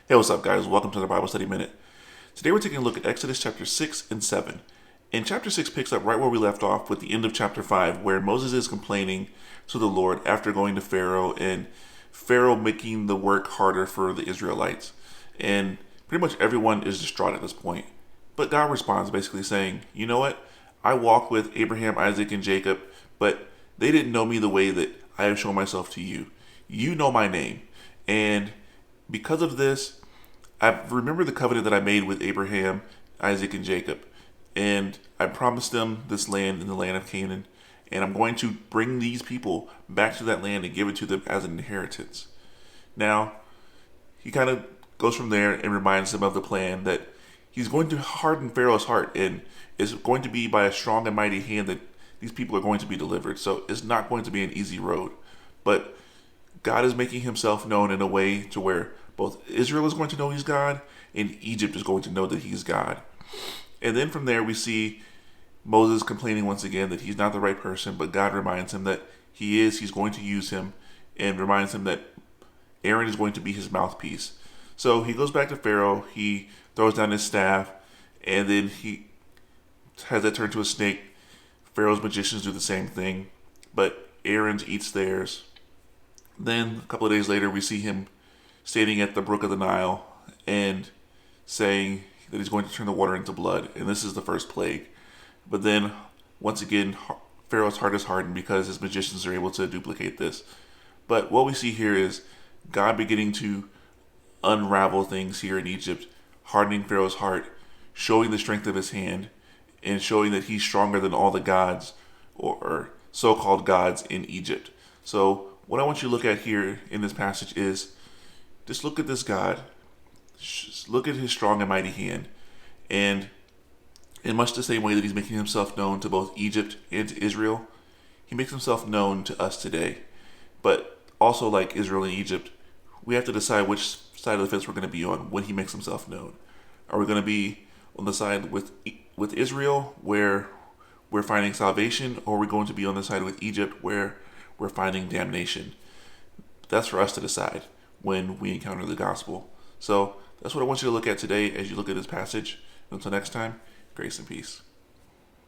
Hey, what's up, guys? Welcome to the Bible Study Minute. Today we're taking a look at Exodus chapter 6 and 7. And chapter 6 picks up right where we left off with the end of chapter 5, where Moses is complaining to the Lord after going to Pharaoh and Pharaoh making the work harder for the Israelites. And pretty much everyone is distraught at this point. But God responds basically saying, you know what? I walked with Abraham, Isaac, and Jacob, but they didn't know me the way that I have shown myself to you. You know my name. And because of this, I remember the covenant that I made with Abraham, Isaac, and Jacob. And I promised them this land in the land of Canaan. And I'm going to bring these people back to that land and give it to them as an inheritance. Now, he kind of goes from there and reminds them of the plan that he's going to harden Pharaoh's heart. And it's going to be by a strong and mighty hand that these people are going to be delivered. So it's not going to be an easy road. But God is making himself known in a way to where both Israel is going to know he's God and Egypt is going to know that he's God. And then from there we see Moses complaining once again that he's not the right person, but God reminds him that he's going to use him, and reminds him that Aaron is going to be his mouthpiece. So he goes back to Pharaoh, he throws down his staff, and then he has that turn to a snake. Pharaoh's magicians do the same thing, but Aaron's eats theirs. Then a couple of days later, we see him standing at the brook of the Nile and saying that he's going to turn the water into blood. And this is the first plague. But then, once again, Pharaoh's heart is hardened because his magicians are able to duplicate this. But what we see here is God beginning to unravel things here in Egypt, hardening Pharaoh's heart, showing the strength of his hand, and showing that he's stronger than all the gods or so-called gods in Egypt. So what I want you to look at here in this passage is just look at this God. Just look at his strong and mighty hand. And in much the same way that he's making himself known to both Egypt and to Israel, he makes himself known to us today. But also, like Israel and Egypt, we have to decide which side of the fence we're going to be on when he makes himself known. Are we going to be on the side with Israel, where we're finding salvation, or are we going to be on the side with Egypt, where we're finding damnation? That's for us to decide when we encounter the gospel. So that's what I want you to look at today as you look at this passage. Until next time, grace and peace.